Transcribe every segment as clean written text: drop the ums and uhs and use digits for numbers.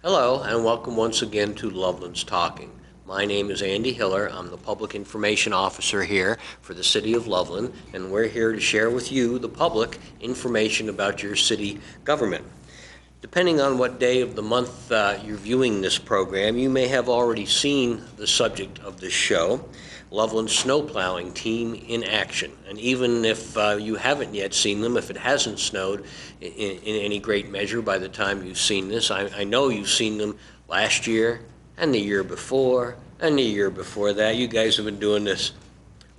Hello, and welcome once again to Loveland's Talking. My name is Andy Hiller. I'm the Public Information Officer here for the City of Loveland, and we're here to share with you, the public, information about your city government. Depending on what day of the month you're viewing this program, you may have already seen the subject of this show, Loveland's snow plowing team in action. And even if you haven't yet seen them, if it hasn't snowed in any great measure by the time you've seen this, I know you've seen them last year and the year before and the year before that. You guys have been doing this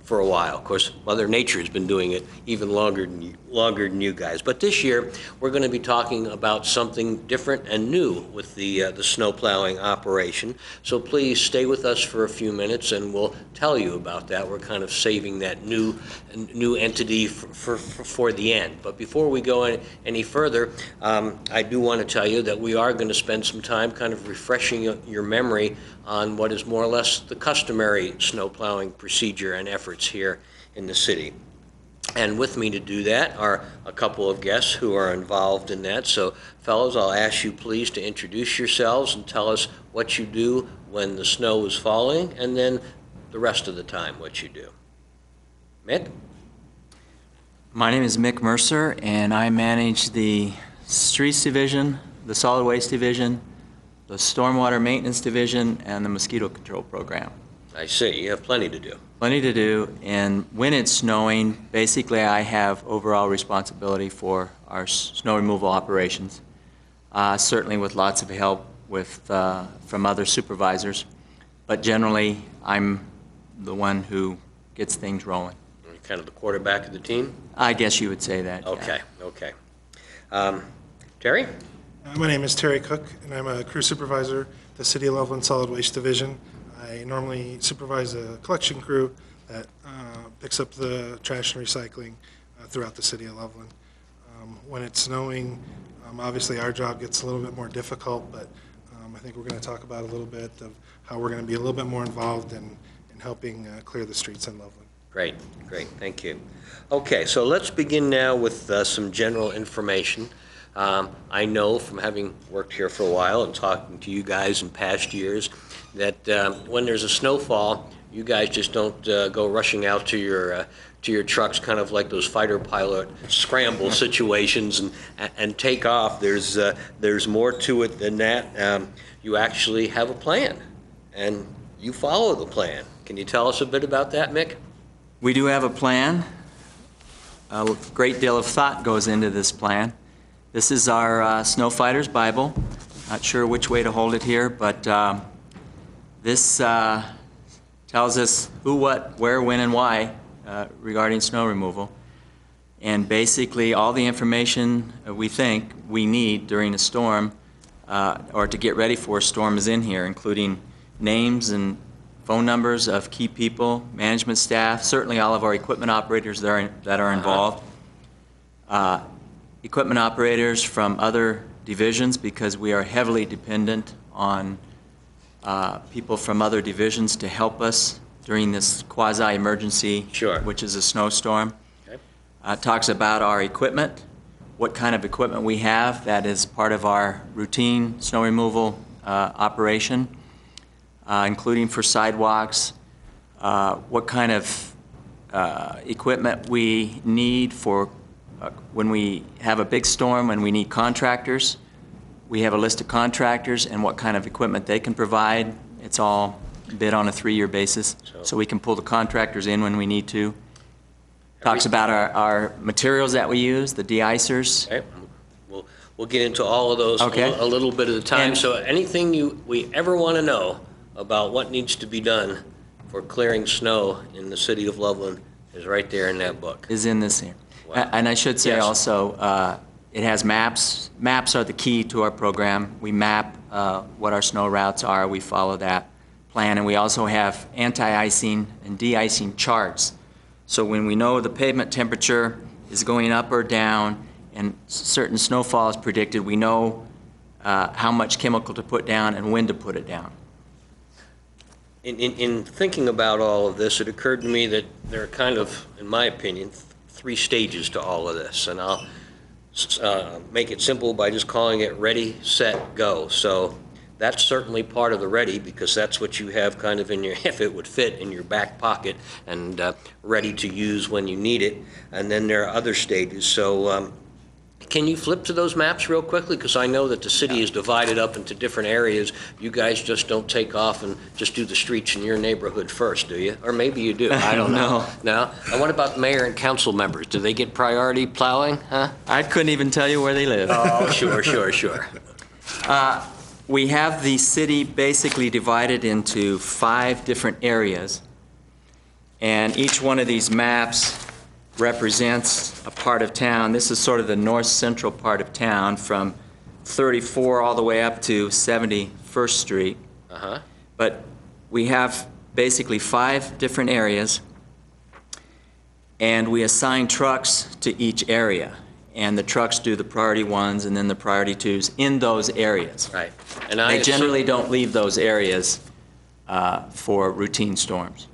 for a while. Of course, Mother Nature has been doing it even longer than you guys. But this year, we're going to be talking about something different and new with the snow plowing operation. So please stay with us for a few minutes, and we'll tell you about that. We're kind of saving that new entity for the end. But before we go any further, I do want to tell you that we are going to spend some time kind of refreshing your memory on what is more or less the customary snow plowing procedure and efforts here in the city. And with me to do that are a couple of guests who are involved in that. So, fellows, I'll ask you please to introduce yourselves and tell us what you do when the snow is falling, and then the rest of the time what you do. Mick? My name is Mick Mercer, and I manage the Streets Division, the Solid Waste Division, the Stormwater Maintenance Division, and the Mosquito Control Program. I see. You have plenty to do. Plenty to do, and when it's snowing, basically I have overall responsibility for our snow removal operations, certainly with lots of help from other supervisors, but generally I'm the one who gets things rolling. You're kind of the quarterback of the team? I guess you would say that. Okay, yeah. Okay. Terry? My name is Terry Cook, and I'm a crew supervisor at the City of Loveland Solid Waste Division. I normally supervise a collection crew that picks up the trash and recycling throughout the City of Loveland. When it's snowing, obviously our job gets a little bit more difficult, but I think we're going to talk about a little bit of how we're going to be a little bit more involved in helping clear the streets in Loveland. Great, great, thank you. Okay, so let's begin now with some general information. I know from having worked here for a while and talking to you guys in past years that when there's a snowfall, you guys just don't go rushing out to your trucks, kind of like those fighter pilot scramble situations and take off. There's more to it than that. You actually have a plan, and you follow the plan. Can you tell us a bit about that, Mick? We do have a plan. A great deal of thought goes into this plan. This is our Snow Fighter's Bible. Not sure which way to hold it here, but this tells us who, what, where, when, and why regarding snow removal. And basically all the information we think we need during a storm or to get ready for a storm is in here, including names and phone numbers of key people, management staff, certainly all of our equipment operators that are involved. Equipment operators from other divisions, because we are heavily dependent on people from other divisions to help us during this quasi-emergency, Sure. which is a snowstorm. Okay. Talks about our equipment, what kind of equipment we have that is part of our routine snow removal operation, including for sidewalks, what kind of equipment we need for when we have a big storm and we need contractors. We have a list of contractors and what kind of equipment they can provide. It's all bid on a 3-year basis, so we can pull the contractors in when we need to. Talks about our materials that we use, the de-icers. Okay. We'll get into all of those Okay. a little bit at a time. And so anything we ever want to know about what needs to be done for clearing snow in the City of Loveland is right there in that book. is in this here. Wow. And I should say Yes. also, it has maps. Maps are the key to our program. We map what our snow routes are. We follow that plan. And we also have anti-icing and de-icing charts. So when we know the pavement temperature is going up or down and certain snowfall is predicted, we know how much chemical to put down and when to put it down. In thinking about all of this, it occurred to me that there are kind of, in my opinion, 3 stages to all of this, and I'll make it simple by just calling it ready, set, go. So that's certainly part of the ready, because that's what you have kind of in your, if it would fit, in your back pocket and ready to use when you need it. And then there are other stages. So can you flip to those maps real quickly? Because I know that the city is divided up into different areas. You guys just don't take off and just do the streets in your neighborhood first, do you? Or maybe you do. I don't know. No? And what about mayor and council members? Do they get priority plowing? Huh? I couldn't even tell you where they live. Oh, sure. We have the city basically divided into 5 different areas, and each one of these maps represents a part of town. This is sort of the north central part of town, from 34 all the way up to 71st Street. But we have basically 5 different areas, and we assign trucks to each area. And the trucks do the priority 1s and then the priority 2s in those areas. Right. And They generally don't leave those areas for routine storms.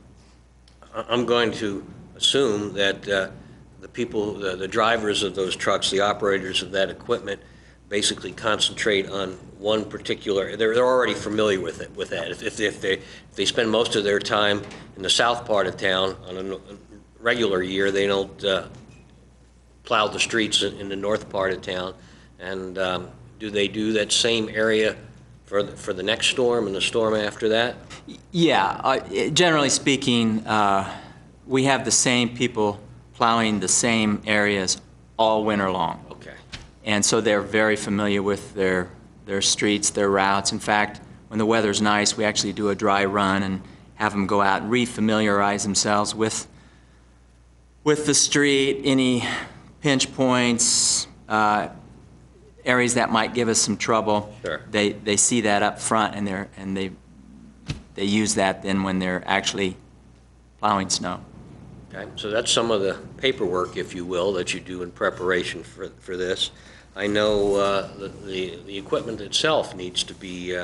I'm going to assume that the people, the drivers of those trucks, the operators of that equipment, basically concentrate on one particular. They're already familiar with it, with that. If they spend most of their time in the south part of town on a regular year, they don't plow the streets in the north part of town. And do they do that same area for the next storm and the storm after that? Yeah, generally speaking, we have the same people plowing the same areas all winter long. Okay. And so they're very familiar with their streets, their routes. In fact, when the weather's nice, we actually do a dry run and have them go out and re-familiarize themselves with the street, any pinch points, areas that might give us some trouble. Sure. They see that up front, and they use that then when they're actually plowing snow. Okay, so that's some of the paperwork, if you will, that you do in preparation for this. I know the equipment itself needs to be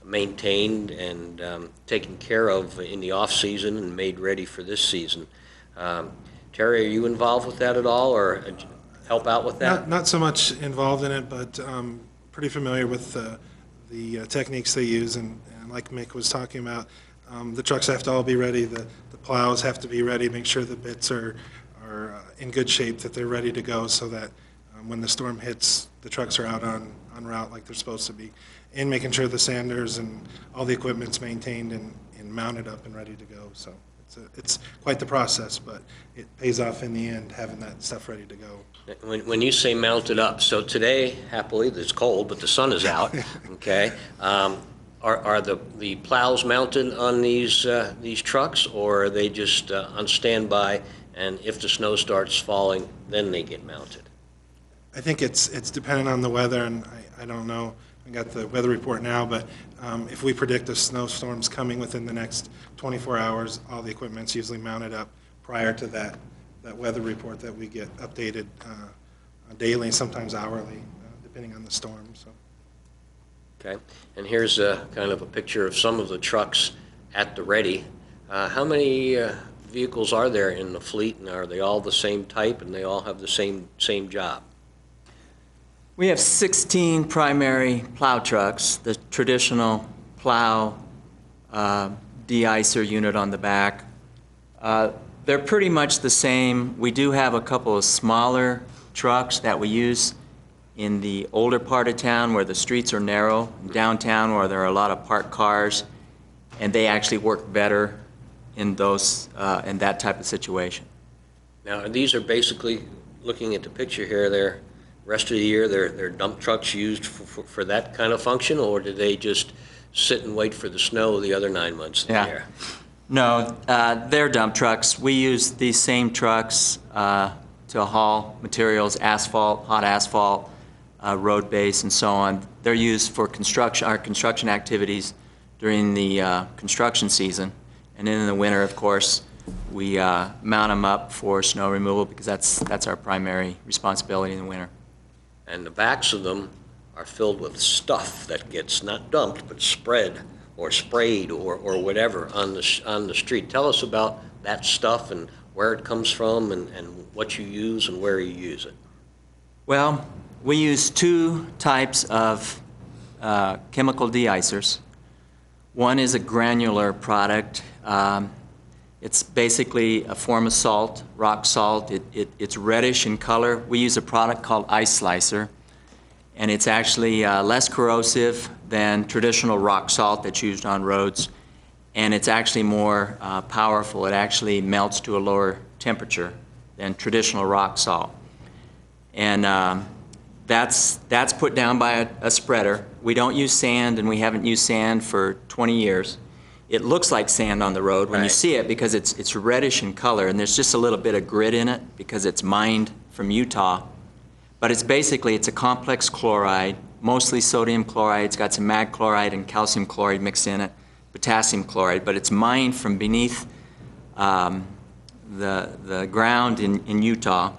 maintained and taken care of in the off-season and made ready for this season. Terry, are you involved with that at all, or help out with that? Not so much involved in it, but pretty familiar with the techniques they use, and like Mick was talking about, the trucks have to all be ready, the plows have to be ready, make sure the bits are in good shape, that they're ready to go, so that when the storm hits, the trucks are out on route like they're supposed to be, and making sure the sanders and all the equipment's maintained and mounted up and ready to go. So it's quite the process, but it pays off in the end, having that stuff ready to go. When you say mounted up, so today, happily, it's cold, but the sun is out, okay? Are the plows mounted on these trucks, or are they just on standby, and if the snow starts falling, then they get mounted? I think it's dependent on the weather, and I don't know. I got the weather report now, but if we predict a snowstorm's coming within the next 24 hours, all the equipment's usually mounted up prior to that weather report that we get updated daily, sometimes hourly, depending on the storm. So. Okay, and here's kind of a picture of some of the trucks at the ready. How many vehicles are there in the fleet, and are they all the same type, and they all have the same job? We have 16 primary plow trucks, the traditional plow de-icer unit on the back. They're pretty much the same. We do have a couple of smaller trucks that we use in the older part of town where the streets are narrow, downtown where there are a lot of parked cars, and they actually work better in those in that type of situation. Now, these are basically, looking at the picture here, they're rest of the year they're dump trucks used for that kind of function, or do they just sit and wait for the snow the other 9 months of the year? No, they're dump trucks. We use these same trucks to haul materials, asphalt, hot asphalt, road base, and so on. They're used for our construction activities during the construction season. And then in the winter, of course, we mount them up for snow removal, because that's our primary responsibility in the winter. And the backs of them are filled with stuff that gets not dumped, but spread or sprayed or whatever on the street. Tell us about that stuff and where it comes from and what you use and where you use it. Well, we use 2 types of chemical deicers. One is a granular product. It's basically a form of salt, rock salt. It's reddish in color. We use a product called Ice Slicer, and it's actually less corrosive than traditional rock salt that's used on roads, and it's actually more powerful. It actually melts to a lower temperature than traditional rock salt. And that's put down by a spreader. We don't use sand, and we haven't used sand for 20 years. It looks like sand on the road when you see it because it's reddish in color, and there's just a little bit of grit in it because it's mined from Utah. But it's basically, it's a complex chloride, mostly sodium chloride. It's got some mag chloride and calcium chloride mixed in it, potassium chloride, but it's mined from beneath the ground in Utah,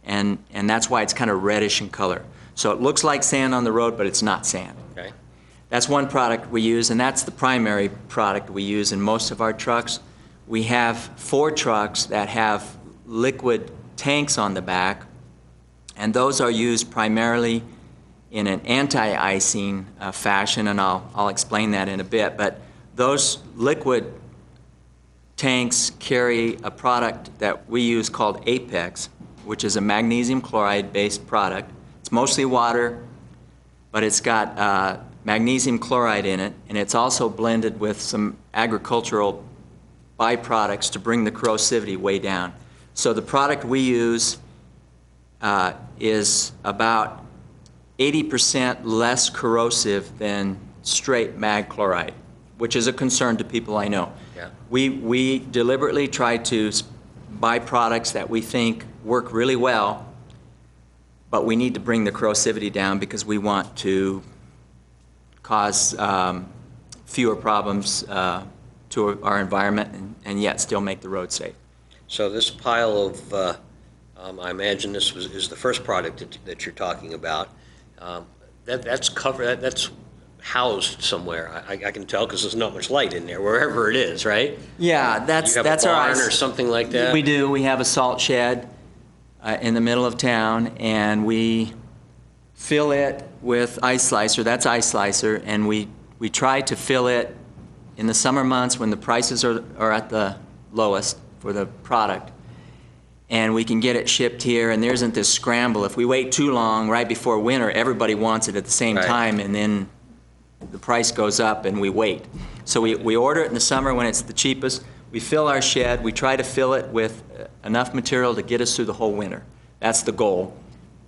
and that's why it's kind of reddish in color. So it looks like sand on the road, but it's not sand. Okay. That's one product we use, and that's the primary product we use in most of our trucks. We have 4 trucks that have liquid tanks on the back, and those are used primarily in an anti-icing fashion, and I'll explain that in a bit. But those liquid tanks carry a product that we use called Apex, which is a magnesium chloride-based product. It's mostly water, but it's got magnesium chloride in it, and it's also blended with some agricultural byproducts to bring the corrosivity way down. So the product we use is about 80% less corrosive than straight mag chloride, which is a concern to people I know. Yeah. We deliberately try to buy products that we think work really well, but we need to bring the corrosivity down because we want to cause fewer problems to our environment and yet still make the road safe. So this pile of, I imagine this is the first product that you're talking about. That's covered. That's housed somewhere. I can tell because there's not much light in there, wherever it is, right? Yeah, that's our You have a barn or something like that? We do. We have a salt shed in the middle of town, and we fill it with Ice Slicer. That's Ice Slicer, and we try to fill it in the summer months when the prices are at the lowest for the product, and we can get it shipped here, and there isn't this scramble. If we wait too long right before winter, everybody wants it at the same time, and then the price goes up and we wait. So we order it in the summer when it's the cheapest. We fill our shed. We try to fill it with enough material to get us through the whole winter. That's the goal.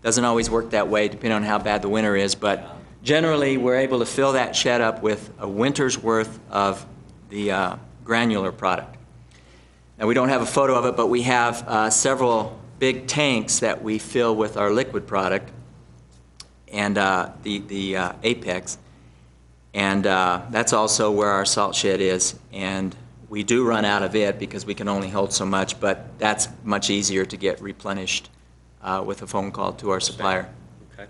Doesn't always work that way depending on how bad the winter is, but generally we're able to fill that shed up with a winter's worth of the granular product. Now we don't have a photo of it, but we have several big tanks that we fill with our liquid product and the Apex. And that's also where our salt shed is. And we do run out of it because we can only hold so much, but that's much easier to get replenished with a phone call to our supplier. Okay.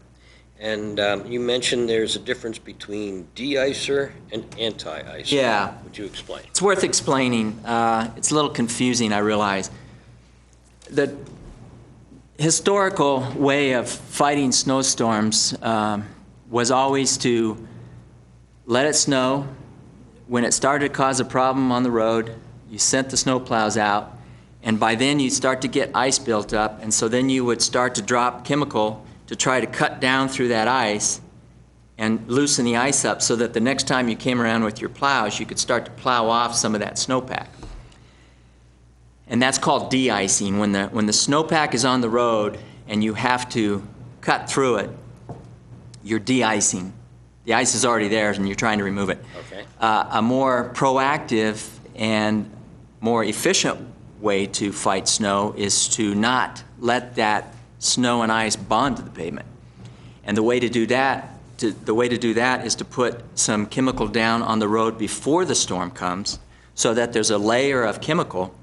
And you mentioned there's a difference between de-icer and anti-icer. Yeah. Would you explain? It's worth explaining. It's a little confusing, I realize. The historical way of fighting snowstorms was always to let it snow. When it started to cause a problem on the road, you sent the snow plows out, and by then you start to get ice built up, and so then you would start to drop chemical to try to cut down through that ice and loosen the ice up so that the next time you came around with your plows, you could start to plow off some of that snowpack. And that's called de-icing. When the snowpack is on the road and you have to cut through it, you're de-icing. The ice is already there and you're trying to remove it. Okay. A more proactive and more efficient way to fight snow is to not let that snow and ice bond to the pavement. And the way to do that is to put some chemical down on the road before the storm comes so that there's a layer of chemical.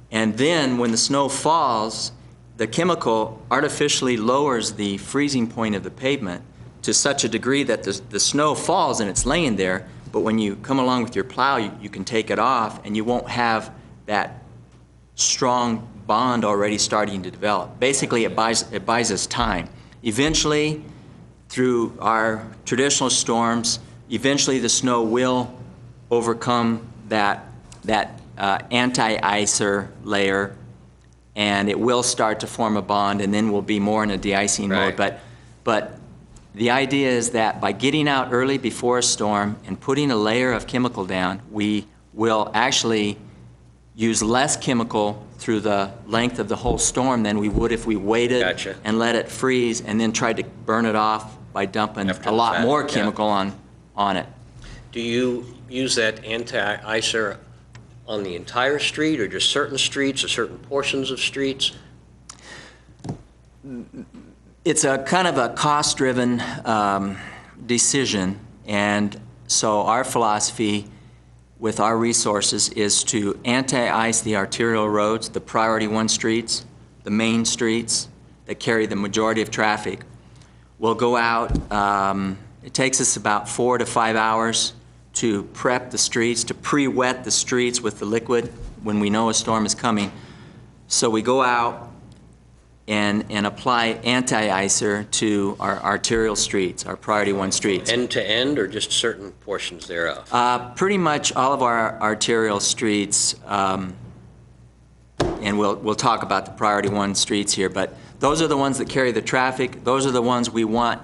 And then when the snow falls, the chemical artificially lowers the freezing point of the pavement to such a degree that the snow falls and it's laying there, but when you come along with your plow, you can take it off and you won't have that strong bond already starting to develop. Basically, it buys us time. Eventually, through our traditional storms, eventually the snow will overcome that anti-icer layer, and it will start to form a bond, and then we'll be more in a de-icing mode. But the idea is that by getting out early before a storm and putting a layer of chemical down, we will actually use less chemical through the length of the whole storm than we would if we waited Gotcha. and let it freeze and then tried to burn it off by dumping After a the lot fact, more yeah. chemical on it. Do you use that anti-icer on the entire street, or just certain streets or certain portions of streets? It's a kind of a cost-driven decision, and so our philosophy with our resources is to anti-ice the arterial roads, the priority 1 streets, the main streets that carry the majority of traffic. We'll go out, it takes us about 4 to 5 hours to prep the streets, to pre-wet the streets with the liquid when we know a storm is coming. So we go out and apply anti-icer to our arterial streets, our priority 1 streets. End to end, or just certain portions thereof? Pretty much all of our arterial streets, and we'll talk about the priority 1 streets here, but those are the ones that carry the traffic. Those are the ones we want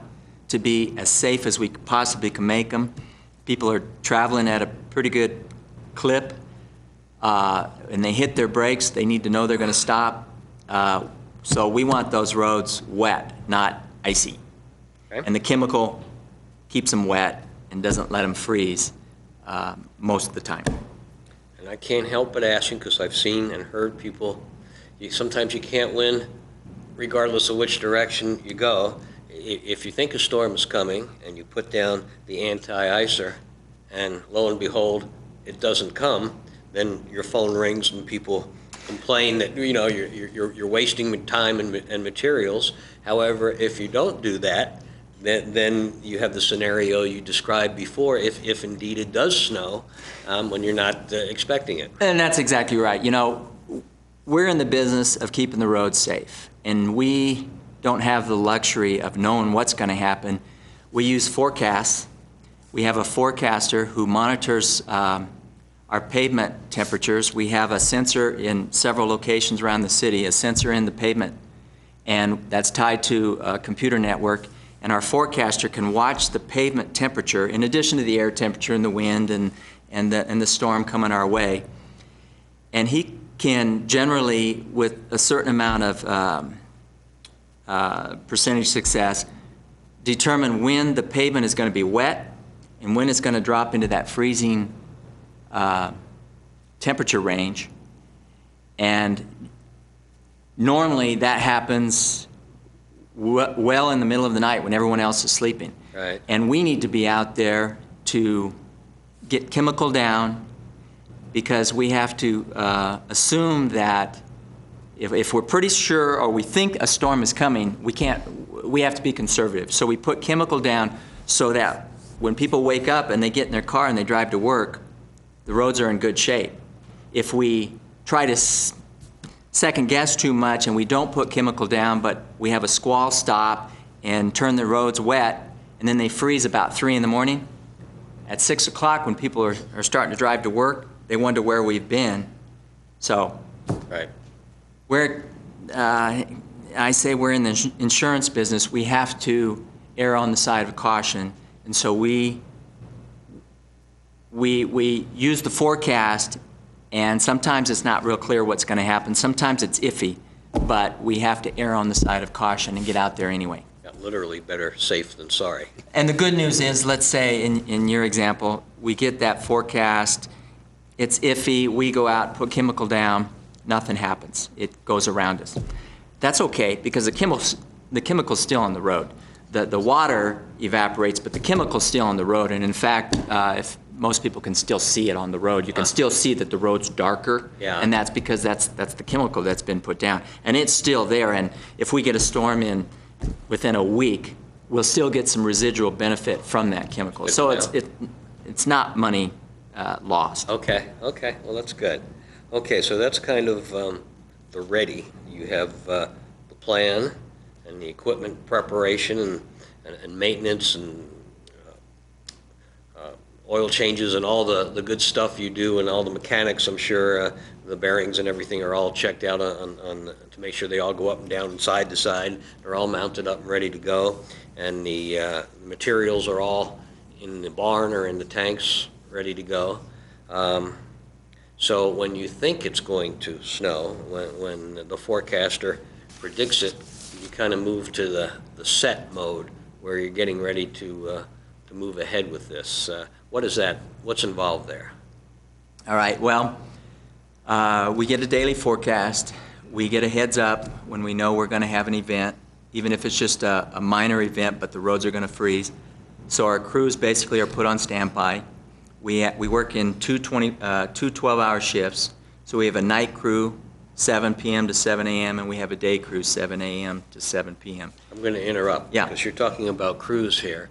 to be as safe as we possibly can make them. People are traveling at a pretty good clip, and they hit their brakes. They need to know they're going to stop. So we want those roads wet, not icy. Okay. And the chemical keeps them wet and doesn't let them freeze most of the time. And I can't help but asking, because I've seen and heard people, sometimes you can't win regardless of which direction you go. If you think a storm is coming and you put down the anti-icer and lo and behold, it doesn't come, then your phone rings and people complain that you're wasting time and materials. However, if you don't do that, then you have the scenario you described before, if indeed it does snow when you're not expecting it. And that's exactly right. We're in the business of keeping the roads safe, and we don't have the luxury of knowing what's going to happen. We use forecasts. We have a forecaster who monitors our pavement temperatures. We have a sensor in several locations around the city, a sensor in the pavement, and that's tied to a computer network. And our forecaster can watch the pavement temperature in addition to the air temperature and the wind and the storm coming our way. And he can generally, with a certain amount of percentage success, determine when the pavement is going to be wet and when it's going to drop into that freezing temperature range. And normally that happens well in the middle of the night when everyone else is sleeping. Right. And we need to be out there to get chemical down, because we have to assume that if we're pretty sure or we think a storm is coming, we have to be conservative. So we put chemical down so that when people wake up and they get in their car and they drive to work, the roads are in good shape. If we try to second guess too much and we don't put chemical down, but we have a squall stop and turn the roads wet, and then they freeze about 3 in the morning, at 6 o'clock when people are starting to drive to work, they wonder where we've been. So Right. I say we're in the insurance business. We have to err on the side of caution, and so we use the forecast, and sometimes it's not real clear what's going to happen. Sometimes it's iffy, but we have to err on the side of caution and get out there anyway. Yeah, literally better safe than sorry. And the good news is, let's say in your example, we get that forecast, it's iffy, we go out, put chemical down, nothing happens. It goes around us. That's okay, because the chemical's still on the road. The water evaporates, but the chemical's still on the road, and in fact, if most people can still see it on the road. You can still see that the road's darker, Yeah. and that's because that's the chemical that's been put down. And it's still there, and if we get a storm in within a week, we'll still get some residual benefit from that chemical. Good So to know. it's not money lost. Okay, well, that's good. Okay, so that's kind of the ready. You have the plan and the equipment preparation, and and maintenance and oil changes and all the good stuff you do, and all the mechanics, I'm sure the bearings and everything are all checked out to make sure they all go up and down and side to side. They're all mounted up and ready to go, and the materials are all in the barn or in the tanks ready to go. So when you think it's going to snow, when the forecaster predicts it, you kind of move to the set mode where you're getting ready to move ahead with this. What is that? What's involved there? All right, well, we get a daily forecast. We get a heads up when we know we're going to have an event, even if it's just a minor event, but the roads are going to freeze. So our crews basically are put on standby. We work in two 12-hour shifts. So we have a night crew, 7 p.m. to 7 a.m., and we have a day crew, 7 a.m. to 7 p.m. I'm going to interrupt because you're talking about crews here.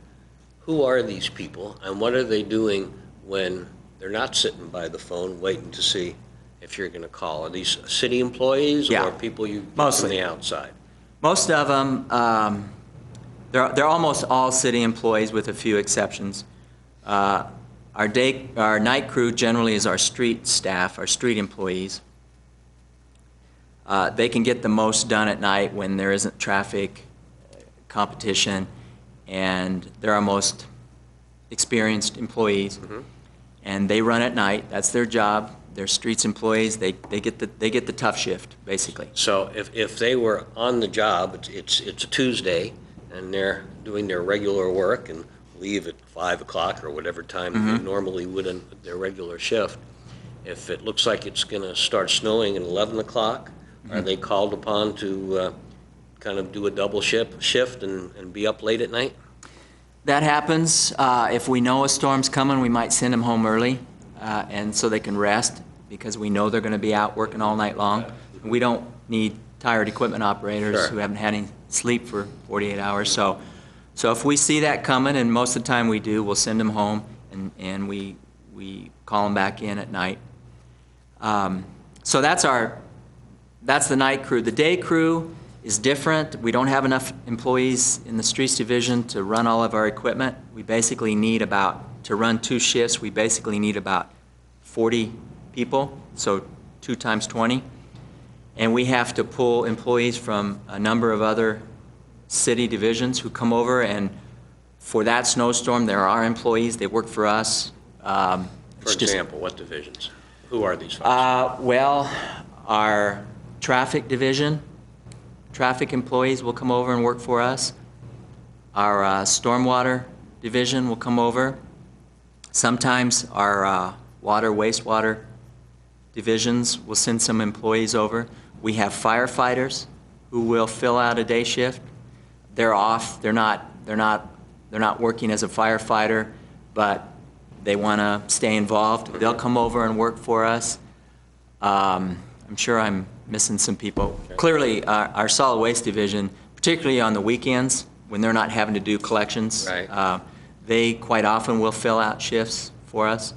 Who are these people, and what are they doing when they're not sitting by the phone waiting to see if you're going to call? Are these city employees or people you get from the outside? Most of them, they're almost all city employees with a few exceptions. Our night crew generally is our street staff, our street employees. They can get the most done at night when there isn't traffic competition, and they're our most experienced employees. And they run at night. That's their job. They're streets employees. They get the tough shift, basically. So if they were on the job, it's a Tuesday, and they're doing their regular work and leave at 5 o'clock or whatever time they normally would in their regular shift. If it looks like it's going to start snowing at 11 o'clock, are they called upon to kind of do a double shift and be up late at night? That happens. If we know a storm's coming, we might send them home early, and so they can rest, because we know they're going to be out working all night long. We don't need tired equipment operators who haven't had any sleep for 48 hours. So if we see that coming, and most of the time we do, we'll send them home, and we call them back in at night. So that's the night crew. The day crew is different. We don't have enough employees in the streets division to run all of our equipment. We basically need to run 2 shifts, we basically need about 40 people, so 2 times 20. And we have to pull employees from a number of other city divisions who come over, and for that snowstorm, there are employees, they work for us. For example, what divisions? Who are these folks? Well, our traffic division, traffic employees will come over and work for us. Our stormwater division will come over. Sometimes our water, wastewater divisions will send some employees over. We have firefighters who will fill out a day shift. They're off. They're not working as a firefighter, but they want to stay involved. They'll come over and work for us. I'm sure I'm missing some people. Okay. Clearly, our solid waste division, particularly on the weekends when they're not having to do collections, they quite often will fill out shifts for us.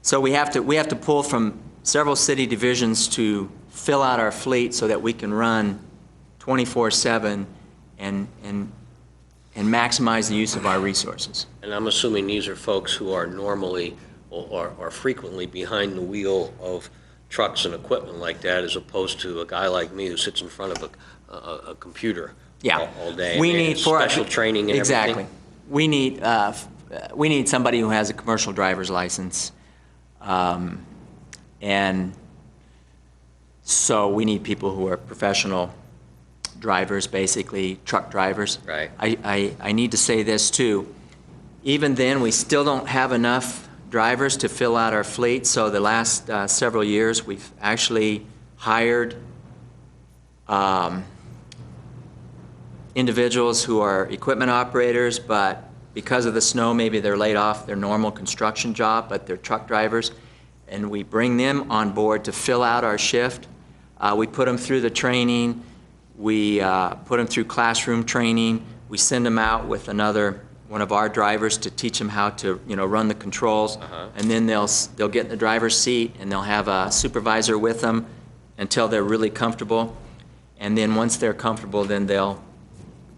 So we have to pull from several city divisions to fill out our fleet so that we can run 24/7 and maximize the use of our resources. And I'm assuming these are folks who are normally or frequently behind the wheel of trucks and equipment like that, as opposed to a guy like me who sits in front of a computer all day. We need special training and exactly. Everything. We need somebody who has a commercial driver's license, and so we need people who are professional drivers, basically truck drivers. Right. I need to say this too. Even then, we still don't have enough drivers to fill out our fleet. So the last several years, we've actually hired individuals who are equipment operators, but because of the snow, maybe they're laid off their normal construction job, but they're truck drivers, and we bring them on board to fill out our shift. We put them through the training. We put them through classroom training. We send them out with one of our drivers to teach them how to, run the controls. And then they'll get in the driver's seat, and they'll have a supervisor with them until they're really comfortable. And then once they're comfortable, then they'll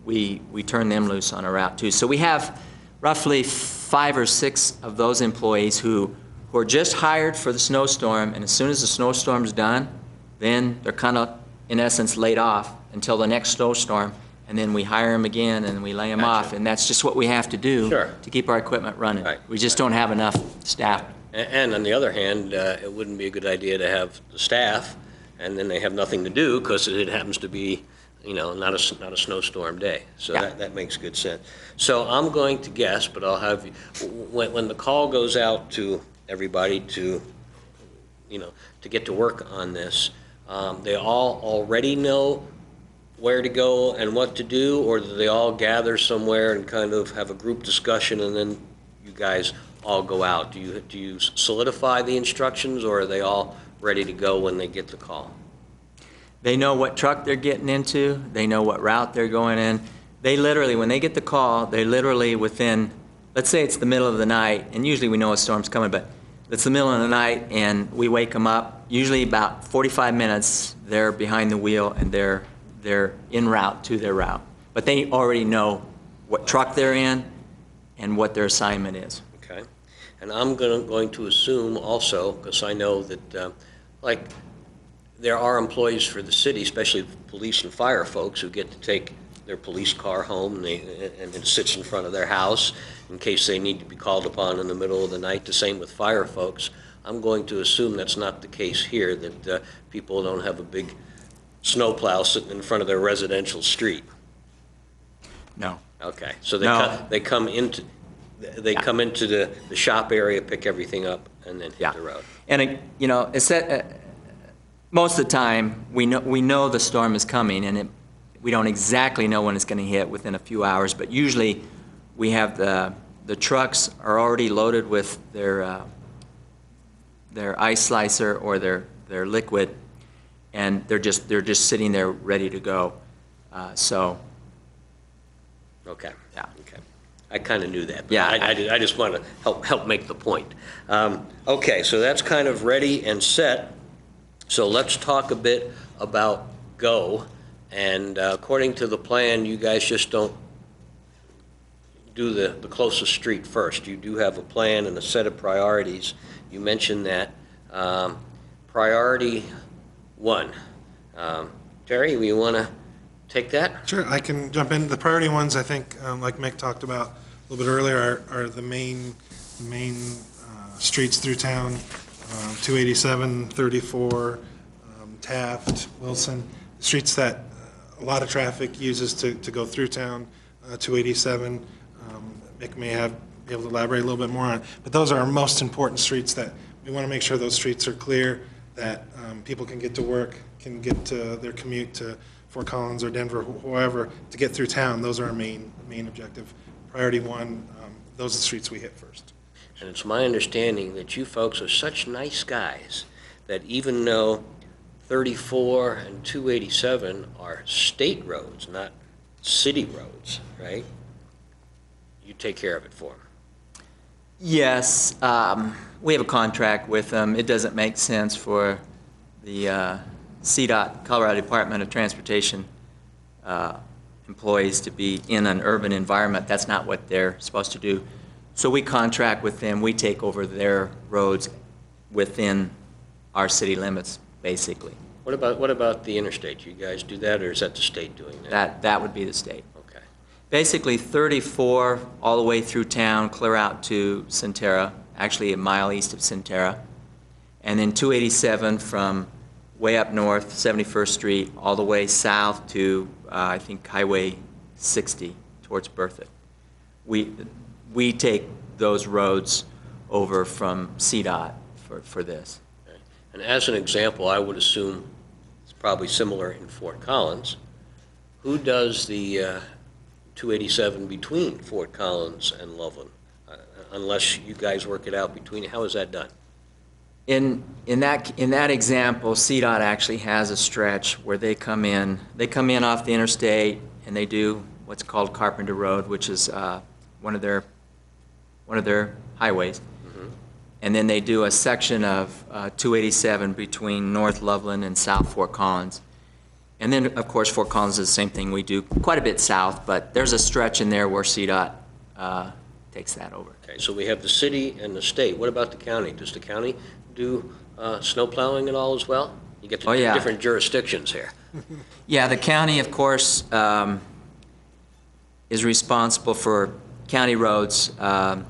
we turn them loose on a route too. So we have roughly 5 or 6 of those employees who are just hired for the snowstorm, and as soon as the snowstorm's done, then they're kind of, in essence, laid off until the next snowstorm, and then we hire them again and we lay them off, and that's just what we have to do to keep our equipment running. Right. We just don't have enough staff. And on the other hand, it wouldn't be a good idea to have the staff, and then they have nothing to do because it happens to be, you know, not a snowstorm day. So that makes good sense. So I'm going to guess, but I'll have you, when the call goes out to everybody to, you know, to get to work on this, they all already know where to go and what to do, or do they all gather somewhere and kind of have a group discussion and then you guys all go out? Do you solidify the instructions, or are they all ready to go when they get the call? They know what truck they're getting into. They know what route they're going in. They literally, when they get the call, they literally within, let's say it's the middle of the night, and usually we know a storm's coming, but it's the middle of the night and we wake them up. Usually about 45 minutes, they're behind the wheel and they're en route to their route. But they already know what truck they're in and what their assignment is. Okay. And I'm going to assume also, because I know that, like, there are employees for the city, especially police and fire folks, who get to take their police car home and it sits in front of their house in case they need to be called upon in the middle of the night. The same with fire folks. I'm going to assume that's not the case here, that people don't have a big snowplow sitting in front of their residential street. No. Okay. So No. they come into the shop area, pick everything up, and then hit the road. And you know, it's that, most of the time we know the storm is coming, and we don't exactly know when it's going to hit within a few hours. But usually, we have the trucks are already loaded with their ice slicer or their liquid, and they're just sitting there ready to go. So. Okay. Yeah. Okay. I kind of knew that. But Yeah. I just want to help make the point. Okay, so that's kind of ready and set. So let's talk a bit about go. And according to the plan, you guys just don't do the closest street first. You do have a plan and a set of priorities. You mentioned that. Priority 1. Terry, you want to take that? Sure, I can jump in. The priority ones, I think, like Mick talked about a little bit earlier, are the main streets through town, 287, 34, Taft, Wilson, streets that a lot of traffic uses to go through town, 287. Mick may be able to elaborate a little bit more on it, but those are our most important streets that we want to make sure those streets are clear, that people can get to work, can get to their commute to Fort Collins or Denver, whoever, to get through town. Those are our main objective. Priority 1, those are the streets we hit first. And it's my understanding that you folks are such nice guys that even though 34 and 287 are state roads, not city roads, right? You take care of it for them. Yes, we have a contract with them. It doesn't make sense for the CDOT, Colorado Department of Transportation employees to be in an urban environment. That's not what they're supposed to do. So we contract with them. We take over their roads within our city limits, basically. What about the interstate? You guys do that, or is that the state doing that? That would be the state. Okay. Basically, 34 all the way through town, clear out to Centerra, actually a mile east of Centerra, and then 287 from way up north, 71st Street, all the way south to, I think, Highway 60 towards Berthoud. We take those roads over from CDOT for this. Okay. And as an example, I would assume it's probably similar in Fort Collins. Who does the 287 between Fort Collins and Loveland? Unless you guys work it out between, how is that done? In that example, CDOT actually has a stretch where they come in off the interstate, and they do what's called Carpenter Road, which is one of their highways. Mm-hmm. And then they do a section of 287 between North Loveland and South Fort Collins. And then, of course, Fort Collins is the same thing. We do quite a bit south, but there's a stretch in there where CDOT takes that over. Okay, so we have the city and the state. What about the county? Does the county do snow plowing at all as well? You get to Oh, yeah. different jurisdictions here. Yeah, the county, of course, is responsible for county roads, and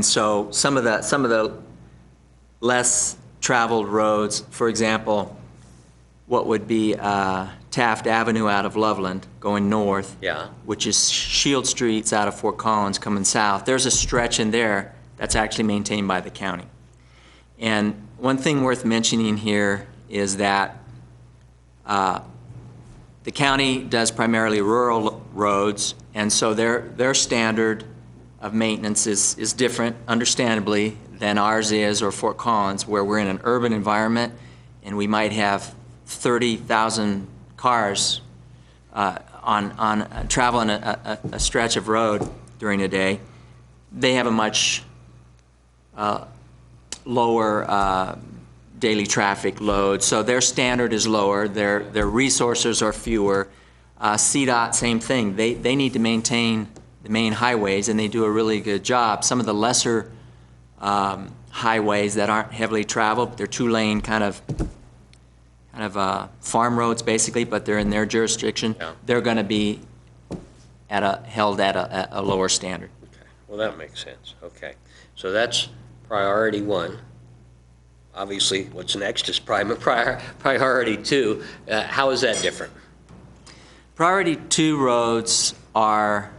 so some of the less traveled roads, for example, what would be Taft Avenue out of Loveland going north, Yeah. which is Shield Streets out of Fort Collins coming south. There's a stretch in there that's actually maintained by the county. And one thing worth mentioning here is that the county does primarily rural roads, and so their standard of maintenance is different, understandably, than ours is, or Fort Collins, where we're in an urban environment and we might have 30,000 cars traveling a stretch of road during a day. They have a much lower daily traffic load, so their standard is lower, their resources are fewer. CDOT, same thing. They need to maintain the main highways, and they do a really good job. Some of the lesser highways that aren't heavily traveled, they're two-lane kind of farm roads basically, but they're in their jurisdiction. Yeah. They're going to be held at a lower standard. Okay, well, that makes sense. Okay, so that's priority one. Obviously, what's next is priority two. How is that different? Priority two roads are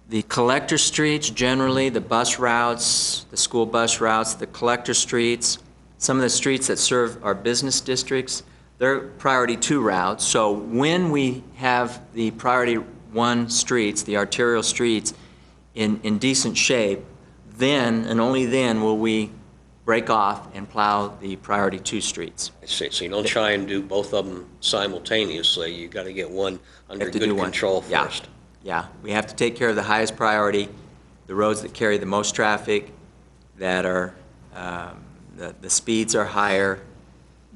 the collector streets, generally, the bus routes, the school bus routes, the collector streets, some of the streets that serve our business districts, they're priority two routes. So when we have the priority one streets, the arterial streets, in decent shape, then and only then will we break off and plow the priority two streets. I see. So you don't try and do both of them simultaneously. You got to get one under good control first. Yeah, we have to take care of the highest priority, the roads that carry the most traffic, that are, the speeds are higher,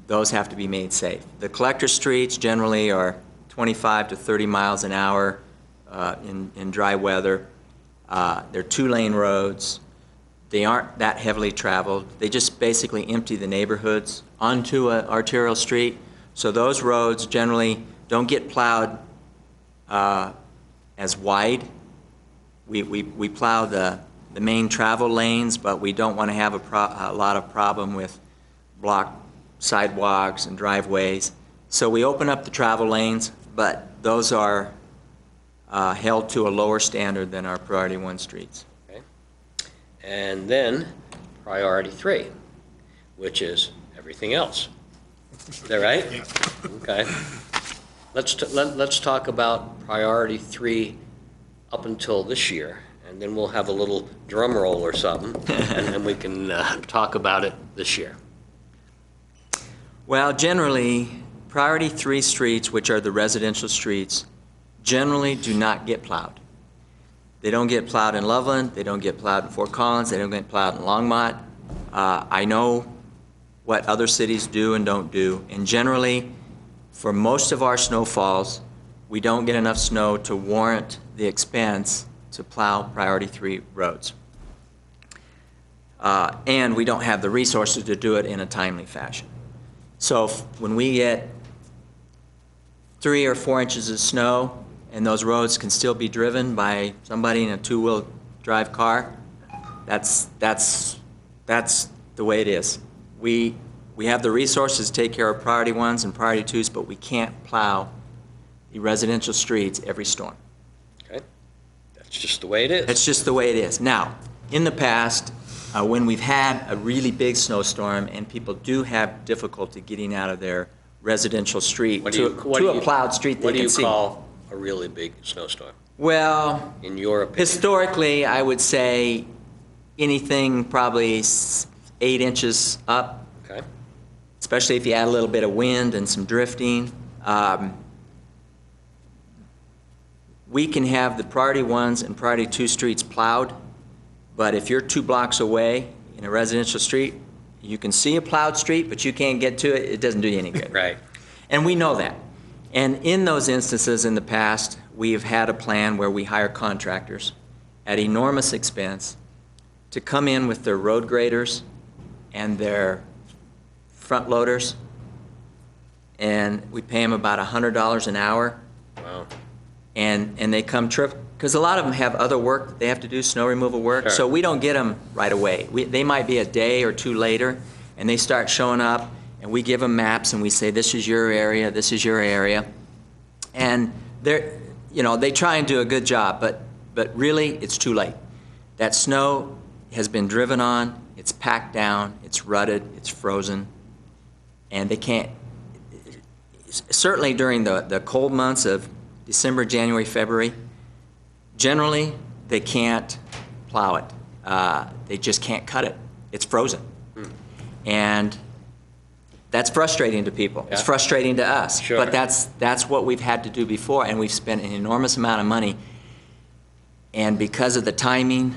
those have to be made safe. The collector streets generally are 25 to 30 miles an hour in dry weather. They're two-lane roads. They aren't that heavily traveled. They just basically empty the neighborhoods onto an arterial street. So those roads generally don't get plowed as wide. We plow the main travel lanes, but we don't want to have a lot of problem with blocked sidewalks and driveways. So we open up the travel lanes, but those are held to a lower standard than our priority one streets. Okay. And then priority three, which is everything else. Is that right? Yeah. Okay. Let's talk about priority three up until this year, and then we'll have a little drum roll or something, and then we can talk about it this year. Well, generally, priority three streets, which are the residential streets, generally do not get plowed. They don't get plowed in Loveland, they don't get plowed in Fort Collins, they don't get plowed in Longmont. I know what other cities do and don't do, and generally, for most of our snowfalls, we don't get enough snow to warrant the expense to plow priority three roads. And we don't have the resources to do it in a timely fashion. So when we get 3 or 4 inches of snow and those roads can still be driven by somebody in a two-wheel drive car, that's the way it is. We have the resources to take care of priority ones and priority twos, but we can't plow the residential streets every storm. Okay. That's just the way it is. That's just the way it is. Now, in the past, when we've had a really big snowstorm and people do have difficulty getting out of their residential street to a plowed street they can see. What do you call a really big snowstorm, Well, in your opinion? historically, I would say anything probably 8 inches up, Okay. especially if you add a little bit of wind and some drifting. We can have the priority ones and priority two streets plowed, but if you're 2 blocks away in a residential street, You can see a plowed street, but you can't get to it, it doesn't do you any good. Right. And we know that. And in those instances in the past, we have had a plan where we hire contractors at enormous expense to come in with their road graders and their front loaders, and we pay them about $100 an hour. Wow. And they come trip, because a lot of them have other work, they have to do snow removal work, Sure. so we don't get them right away. They might be a day or two later, and they start showing up, and we give them maps, and we say, this is your area, this is your area. And they try and do a good job, but really, it's too late. That snow has been driven on, it's packed down, it's rutted, it's frozen, and they can't, certainly during the cold months of December, January, February, generally, they can't plow it. They just can't cut it. It's frozen. And that's frustrating to people. Yeah. It's frustrating to us. Sure. But that's what we've had to do before, and we've spent an enormous amount of money. And because of the timing,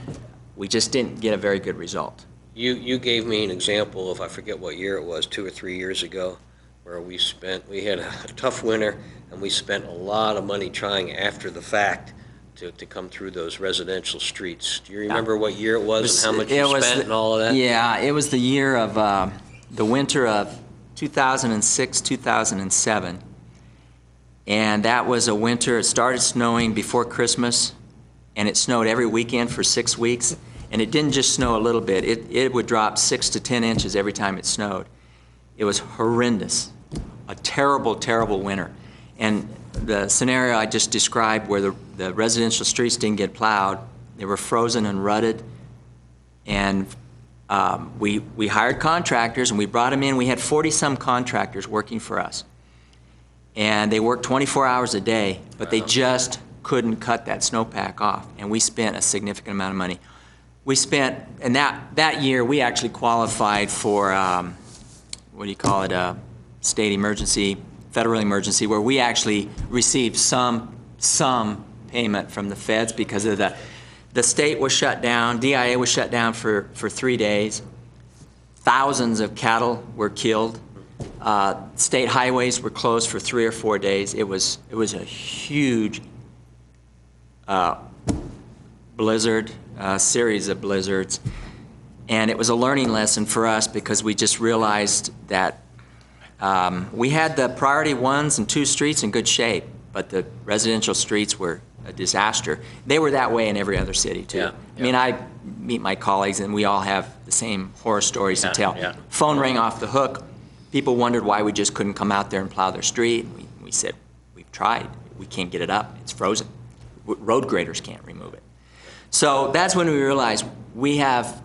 we just didn't get a very good result. You gave me an example of, I forget what year it was, 2 or 3 years ago, where we had a tough winter, and we spent a lot of money trying after the fact to come through those residential streets. Do you remember what year it was and how much you spent and all of that? Yeah, it was the year of the winter of 2006, 2007. And that was a winter, it started snowing before Christmas, and it snowed every weekend for 6 weeks. And it didn't just snow a little bit, it would drop 6 to 10 inches every time it snowed. It was horrendous, a terrible, terrible winter. And the scenario I just described where the residential streets didn't get plowed, they were frozen and rutted, and we hired contractors and we brought them in. We had 40-some contractors working for us. And they worked 24 hours a day, but they just couldn't cut that snowpack off, and we spent a significant amount of money. We spent, and that year we actually qualified for, what do you call it, a state emergency, federal emergency, where we actually received some payment from the feds because of the state was shut down, DIA was shut down for 3 days. Thousands of cattle were killed. State highways were closed for 3 or 4 days. It was a huge blizzard, series of blizzards, and it was a learning lesson for us because we just realized that we had the priority 1s and 2 streets in good shape, but the residential streets were a disaster. They were that way in every other city too. Yeah, I mean, I meet my colleagues and we all have the same horror stories to tell. Yeah. Phone rang off the hook. People wondered why we just couldn't come out there and plow their street. We said, we've tried. We can't get it up. It's frozen. Road graders can't remove it. So that's when we realized we have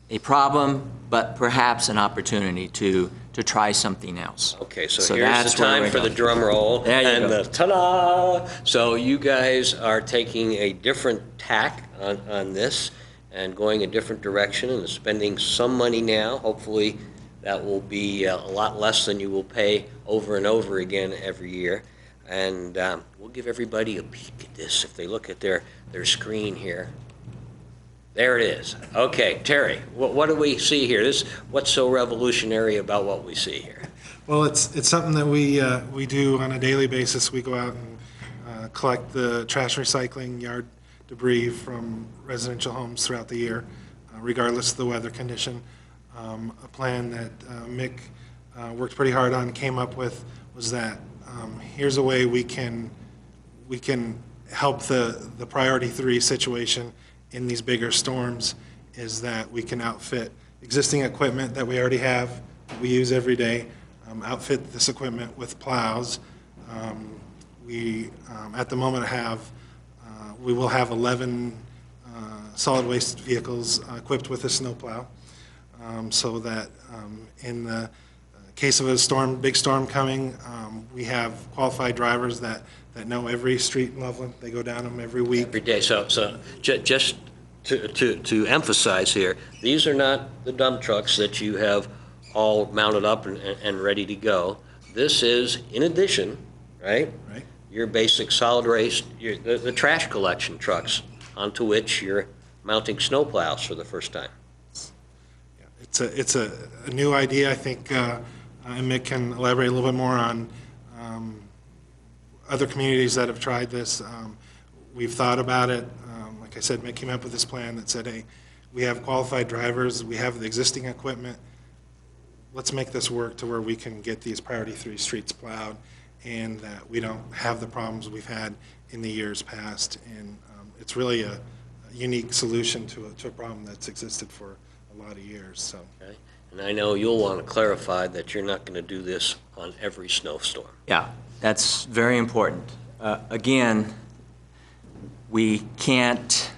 a problem, but perhaps an opportunity to try something else. Okay, so here's that's the where time we're for the going. drum roll There you and go. the ta-da! So you guys are taking a different tack on this and going a different direction and spending some money now. Hopefully that will be a lot less than you will pay over and over again every year. And we'll give everybody a peek at this if they look at their screen here. There it is. Okay, Terry, what do we see here? What's so revolutionary about what we see here? Well, it's something that we do on a daily basis. We go out and collect the trash and recycling yard debris from residential homes throughout the year, regardless of the weather condition. A plan that Mick worked pretty hard on, came up with, was that here's a way we can help the priority 3 situation in these bigger storms, is that we can outfit existing equipment that we already have, that we use every day, outfit this equipment with plows. We, at the moment, we will have 11 solid waste vehicles equipped with a snowplow, so that in the case of a big storm coming, we have qualified drivers that know every street in Loveland. They go down them every week. Every day. So just to emphasize here, these are not the dump trucks that you have all mounted up and ready to go. This is, in addition, right? Right. Your basic solid waste, the trash collection trucks onto which you're mounting snowplows for the first time. It's a new idea. I think, and Mick can elaborate a little bit more on other communities that have tried this. We've thought about it. Like I said, Mick came up with this plan that said, hey, we have qualified drivers, we have the existing equipment, let's make this work to where we can get these priority 3 streets plowed and that we don't have the problems we've had in the years past. And it's really a unique solution to a problem that's existed for a lot of years. So. Okay. And I know you'll want to clarify that you're not going to do this on every snowstorm. Yeah, that's very important. Again, we can't,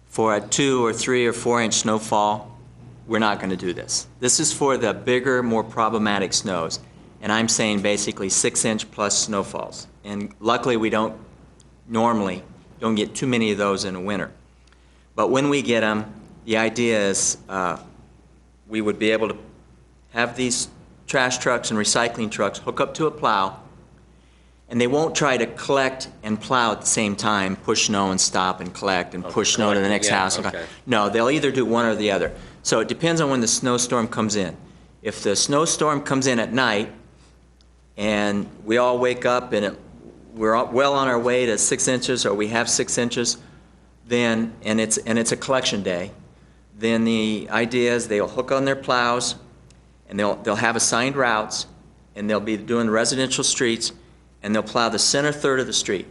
for a 2 or 3 or 4 inch snowfall, we're not going to do this. This is for the bigger, more problematic snows. And I'm saying basically 6-inch plus snowfalls. And luckily we normally don't get too many of those in the winter. But when we get them, the idea is we would be able to have these trash trucks and recycling trucks hook up to a plow, and they won't try to collect and plow at the same time, push snow and stop and collect and push snow to the next house. Okay. No, they'll either do one or the other. So it depends on when the snowstorm comes in. If the snowstorm comes in at night and we all wake up and we're well on our way to 6 inches, or we have 6 inches, then, and it's a collection day, then the idea is they'll hook on their plows and they'll have assigned routes, and they'll be doing residential streets, and they'll plow the center third of the street.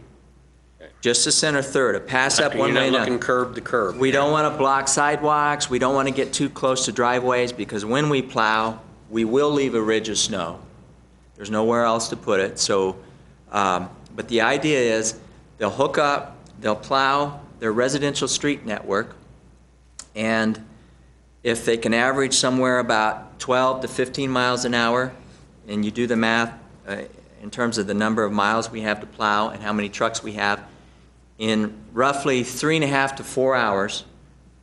Okay. Just the center third, a pass up one You're way. not looking curb to curb. We don't want to block sidewalks, we don't want to get too close to driveways, because when we plow, we will leave a ridge of snow. There's nowhere else to put it. So, but the idea is they'll hook up, they'll plow their residential street network, and if they can average somewhere about 12 to 15 miles an hour, and you do the math in terms of the number of miles we have to plow and how many trucks we have, in roughly 3.5 to 4 hours,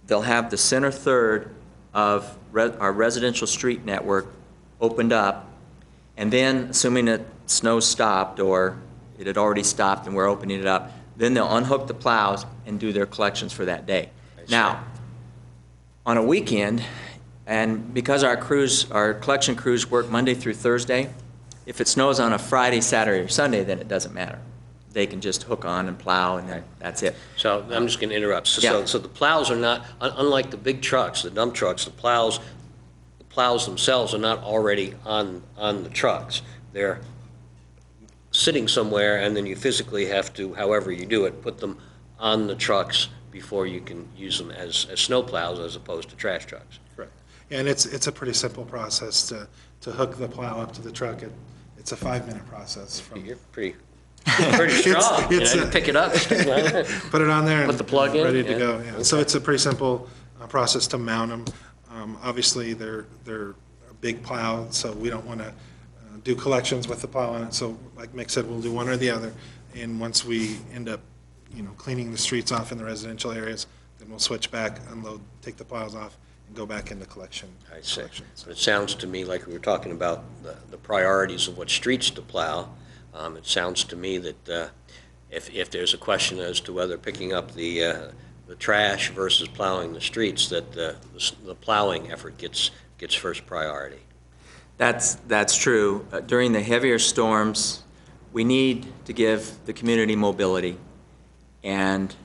they'll have the center third of our residential street network opened up, and then, assuming that snow stopped or it had already stopped and we're opening it up, then they'll unhook the plows and do their collections for that day. Now, on a weekend, and because our collection crews work Monday through Thursday, if it snows on a Friday, Saturday, or Sunday, then it doesn't matter. They can just hook on and plow, and then that's it. So I'm just going to interrupt. So, Yeah. so the plows are not, unlike the big trucks, the dump trucks, the plows themselves are not already on the trucks. They're sitting somewhere, and then you physically have to, however you do it, put them on the trucks before you can use them as snow plows as opposed to trash trucks. Right. And it's a pretty simple process to hook the plow up to the truck. It's a 5-minute process. You're pretty strong. You pick it up, Put it on there and Put the plug in, ready to yeah. go. Yeah. Okay. So it's a pretty simple process to mount them. Obviously, they're a big plow, so we don't want to do collections with the plow on it. So like Mick said, we'll do one or the other. And once we end up cleaning the streets off in the residential areas, then we'll switch back, unload, take the plows off, and go back into collection. I see. collections. But it sounds to me like we were talking about the priorities of what streets to plow. It sounds to me that if there's a question as to whether picking up the trash versus plowing the streets, that the plowing effort gets first priority. That's true. During the heavier storms, we need to give the community mobility, and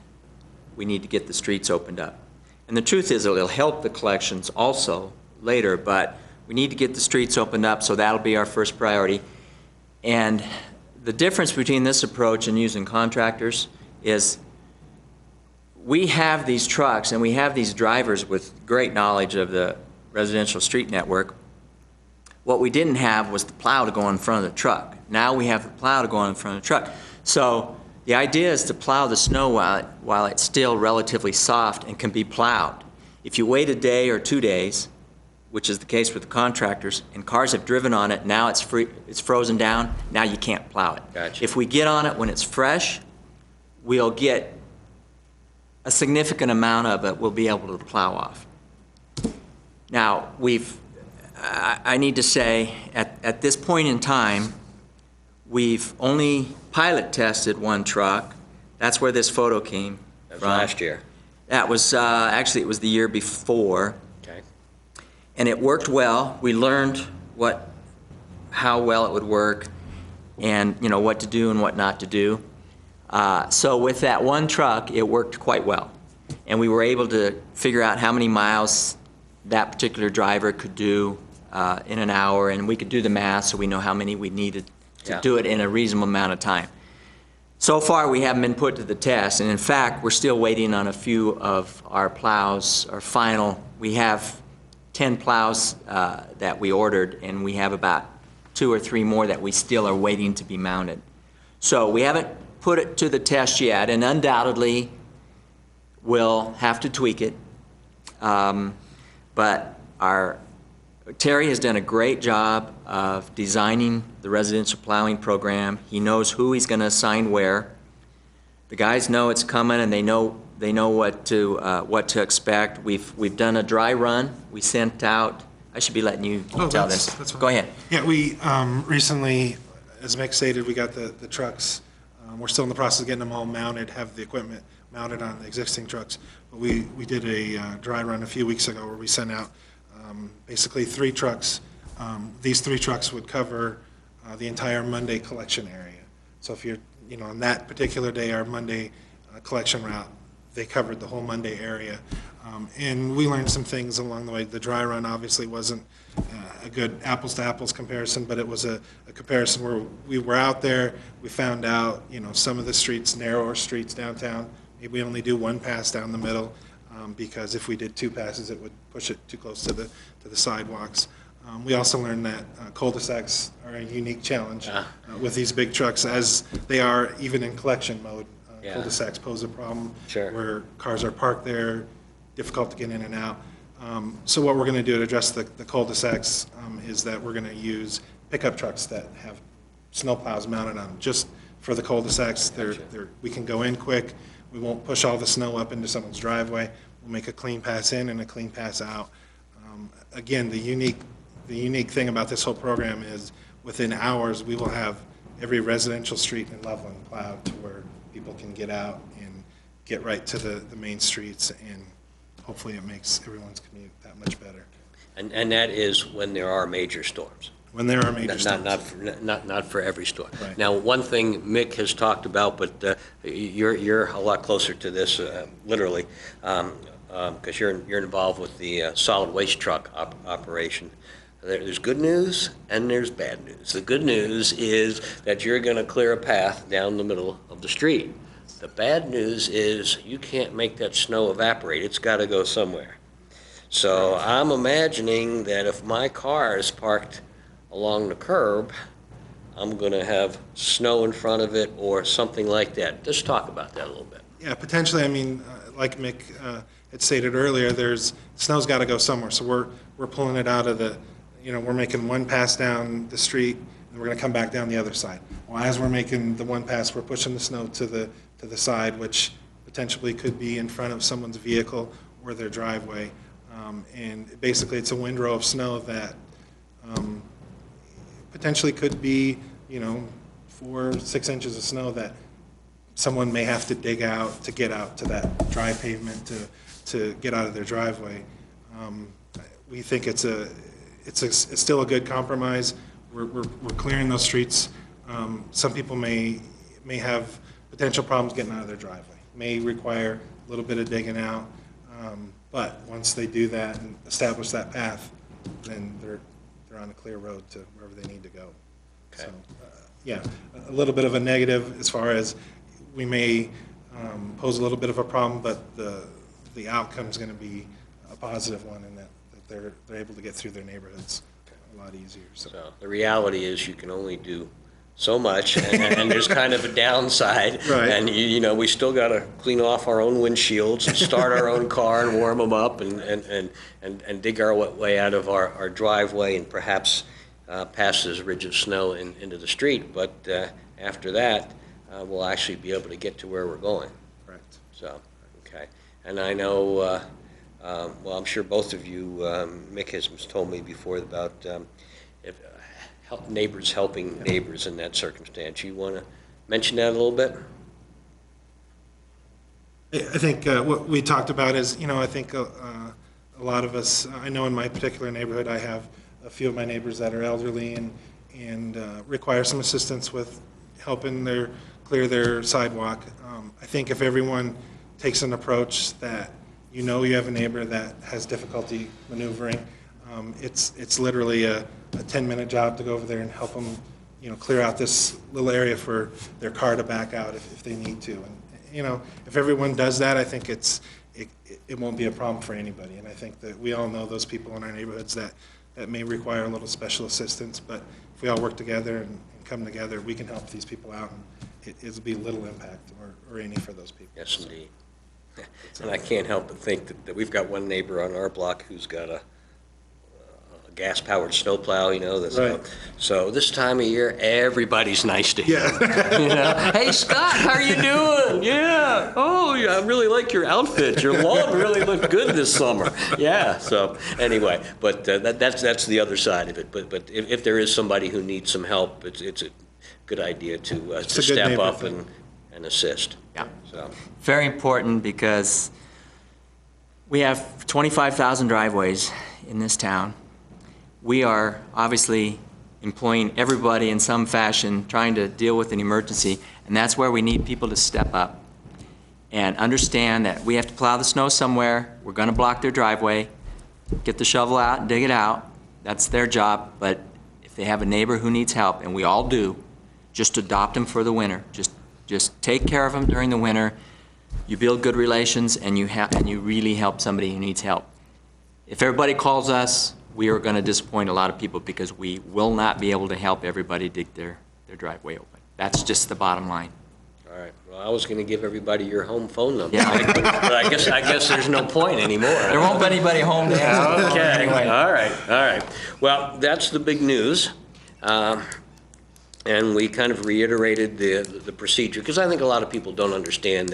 we need to get the streets opened up. And the truth is, it'll help the collections also later, but we need to get the streets opened up, so that'll be our first priority. And the difference between this approach and using contractors is we have these trucks and we have these drivers with great knowledge of the residential street network. What we didn't have was the plow to go in front of the truck. Now we have the plow to go in front of the truck. So the idea is to plow the snow while it's still relatively soft and can be plowed. If you wait a day or 2 days, which is the case with the contractors, and cars have driven on it, now it's frozen down, now you can't plow it. Gotcha. If we get on it when it's fresh, we'll get a significant amount of it we'll be able to plow off. Now, I need to say, at this point in time, we've only pilot tested one truck. That's where this photo came That was from. last year. That was, actually, it was the year before. Okay. and it worked well. We learned how well it would work, and what to do and what not to do. So with that one truck, it worked quite well, and we were able to figure out how many miles that particular driver could do in an hour, and we could do the math so we know how many we needed to do it in a reasonable amount of time. So far, we haven't been put to the test, and in fact, we're still waiting on a few of our plows, our final. We have 10 plows that we ordered, and we have about 2 or 3 more that we still are waiting to be mounted. So we haven't put it to the test yet, and undoubtedly we'll have to tweak it. But Terry has done a great job of designing the residential plowing program. He knows who he's going to assign where. The guys know it's coming, and they know what to expect. We've done a dry run. We sent out. I should be letting you tell this. That's fine. Go ahead. Yeah, we recently, as Mick stated, we got the trucks. We're still in the process of getting them all mounted, have the equipment mounted on the existing trucks. But we did a dry run a few weeks ago where we sent out basically 3 trucks. These 3 trucks would cover the entire Monday collection area. So if you're, on that particular day, our Monday collection route, they covered the whole Monday area. And we learned some things along the way. The dry run obviously wasn't a good apples-to-apples comparison, but it was a comparison where we were out there, we found out, some of the streets, narrower streets downtown, maybe we only do 1 pass down the middle, because if we did 2 passes, it would push it too close to the sidewalks. We also learned that cul-de-sacs are a unique challenge with these big trucks, as they are even in collection mode. Cul-de-sacs pose a problem where cars are parked there, difficult to get in and out. So what we're going to do to address the cul-de-sacs is that we're going to use pickup trucks that have snow plows mounted on them. Just for the cul-de-sacs, we can go in quick. We won't push all the snow up into someone's driveway. We'll make a clean pass in and a clean pass out. Again, the unique thing about this whole program is within hours we will have every residential street in Loveland plowed to where people can get out and get right to the main streets, and hopefully it makes everyone's commute that much better. And that is when there are major storms. When there are major storms. Not for every storm. Right. Now, one thing Mick has talked about, but you're a lot closer to this, literally, because you're involved with the solid waste truck operation. There's good news and there's bad news. The good news is that you're going to clear a path down the middle of the street. The bad news is you can't make that snow evaporate. It's got to go somewhere. So I'm imagining that if my car is parked along the curb, I'm going to have snow in front of it or something like that. Just talk about that a little bit. Yeah, potentially. I mean, like Mick had stated earlier, snow's got to go somewhere. So we're pulling it out of we're making 1 pass down the street, and we're going to come back down the other side. Well, as we're making the 1 pass, we're pushing the snow to the side, which potentially could be in front of someone's vehicle or their driveway. And basically, it's a windrow of snow that potentially could be, 4 or 6 inches of snow that someone may have to dig out to get out to that dry pavement to get out of their driveway. We think it's still a good compromise. We're clearing those streets. Some people may have potential problems getting out of their driveway. May require a little bit of digging out. But once they do that and establish that path, then they're on a clear road to wherever they need to go. Okay. So, yeah, a little bit of a negative as far as we may pose a little bit of a problem, but the outcome is going to be a positive one in that they're able to get through their neighborhoods a lot easier. So the reality is you can only do so much, and there's kind of a downside. Right. And we still got to clean off our own windshields and start our own car and warm them up and dig our way out of our driveway and perhaps pass this ridge of snow into the street. But after that, we'll actually be able to get to where we're going. correct. So, okay. And I know, well, I'm sure both of you, Mick has told me before about neighbors helping neighbors in that circumstance. You want to mention that a little bit? I think what we talked about is, I think a A lot of us, I know in my particular neighborhood, I have a few of my neighbors that are elderly and require some assistance with helping clear their sidewalk. I think if everyone takes an approach that you have a neighbor that has difficulty maneuvering, it's literally a 10-minute job to go over there and help them, clear out this little area for their car to back out if they need to. And if everyone does that, I think it won't be a problem for anybody. And I think that we all know those people in our neighborhoods that may require a little special assistance, but if we all work together and come together, we can help these people out, and it'll be little impact or any for those people. Yes, indeed. And I can't help but think that we've got one neighbor on our block who's got a gas-powered snowplow, Right. So this time of year, everybody's nice to him. Yeah. Hey, Scott, how are you doing? Yeah. Oh, yeah, I really like your outfit. Your lawn really looked good this summer. Yeah. So anyway, but that's the other side of it. But if there is somebody who needs some help, it's a good idea to step up and assist. Yeah. So Very important because we have 25,000 driveways in this town. We are obviously employing everybody in some fashion, trying to deal with an emergency, and that's where we need people to step up and understand that we have to plow the snow somewhere. We're going to block their driveway, get the shovel out and dig it out. That's their job, but if they have a neighbor who needs help, and we all do, just adopt them for the winter. Just take care of them during the winter. You build good relations, and you really help somebody who needs help. If everybody calls us, we are going to disappoint a lot of people because we will not be able to help everybody dig their driveway open. That's just the bottom line. all right. Well, I was going to give everybody your home phone number, Yeah. but I guess there's no point anymore. There won't be anybody home to answer. Okay, Anyway. all right. Well, that's the big news. And we kind of reiterated the procedure, because I think a lot of people don't understand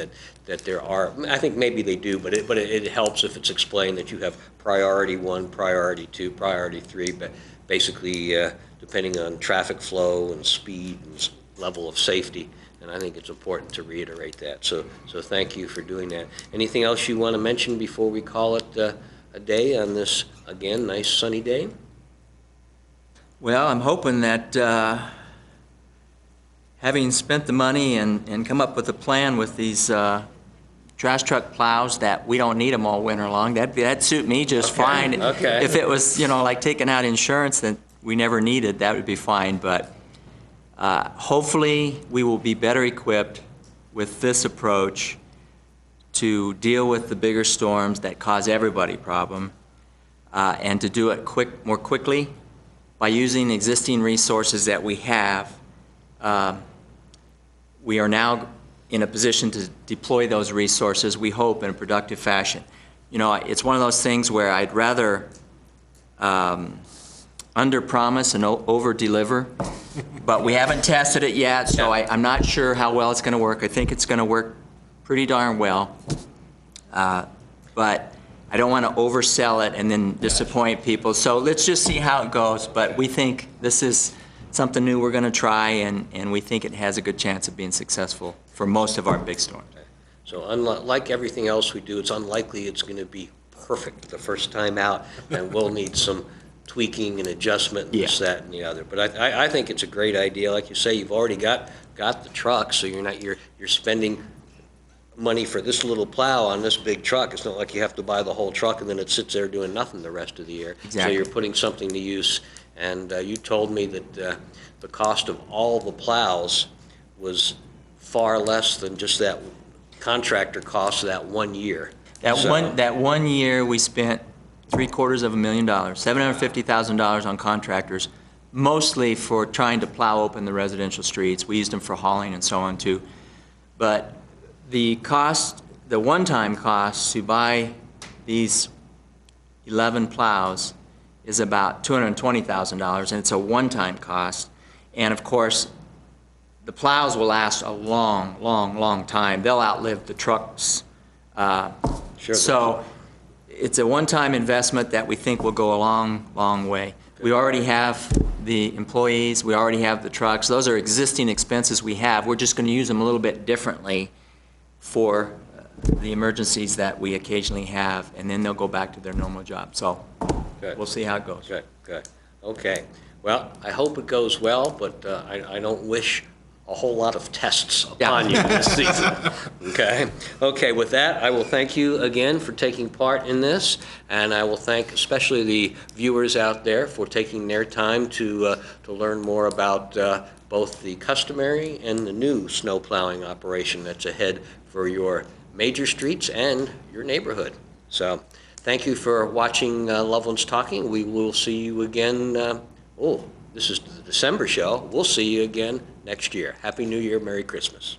that there are, I think maybe they do, but it helps if it's explained that you have priority 1, priority 2, priority 3, but basically depending on traffic flow and speed and level of safety. And I think it's important to reiterate that. So thank you for doing that. Anything else you want to mention before we call it a day on this, again, nice sunny day? Well, I'm hoping that having spent the money and come up with a plan with these trash truck plows, that we don't need them all winter long, that'd suit me just fine. Okay. If it was, like taking out insurance that we never needed, that would be fine. But hopefully we will be better equipped with this approach to deal with the bigger storms that cause everybody problem, and to do it more quickly by using existing resources that we have. We are now in a position to deploy those resources, we hope, in a productive fashion. It's one of those things where I'd rather under-promise and over-deliver, but we haven't tested it yet, so I'm not sure how well it's going to work. I think it's going to work pretty darn well, but I don't want to oversell it and then disappoint people. So let's just see how it goes, but we think this is something new we're going to try, and we think it has a good chance of being successful for most of our big storms. So unlike everything else we do, it's unlikely it's going to be perfect the first time out, and we'll need some tweaking and adjustment and this, that, and the other. But I think it's a great idea. Like you say, you've already got the truck, so you're spending money for this little plow on this big truck. It's not like you have to buy the whole truck and then it sits there doing nothing the rest of the year. Exactly. So you're putting something to use. And you told me that the cost of all the plows was far less than just that contractor cost that 1 year. That one year we spent $750,000, $750,000 on contractors, mostly for trying to plow open the residential streets. We used them for hauling and so on too. But the one-time cost to buy these 11 plows is about $220,000, and it's a one-time cost. And of course, the plows will last a long, long, long time. They'll outlive the trucks. Sure. So it's a one-time investment that we think will go a long, long way. We already have the employees. We already have the trucks. Those are existing expenses we have. We're just going to use them a little bit differently for the emergencies that we occasionally have, and then they'll go back to their normal job. So Good. we'll see how it goes. Good, good. Okay. Well, I hope it goes well, but I don't wish a whole lot of tests upon you this season. Okay? Okay, with that, I will thank you again for taking part in this, and I will thank especially the viewers out there for taking their time to learn more about both the customary and the new snow plowing operation that's ahead for your major streets and your neighborhood. So, thank you for watching Loveland's Talking. We will see you again. This is the December show. We'll see you again next year. Happy New Year, Merry Christmas.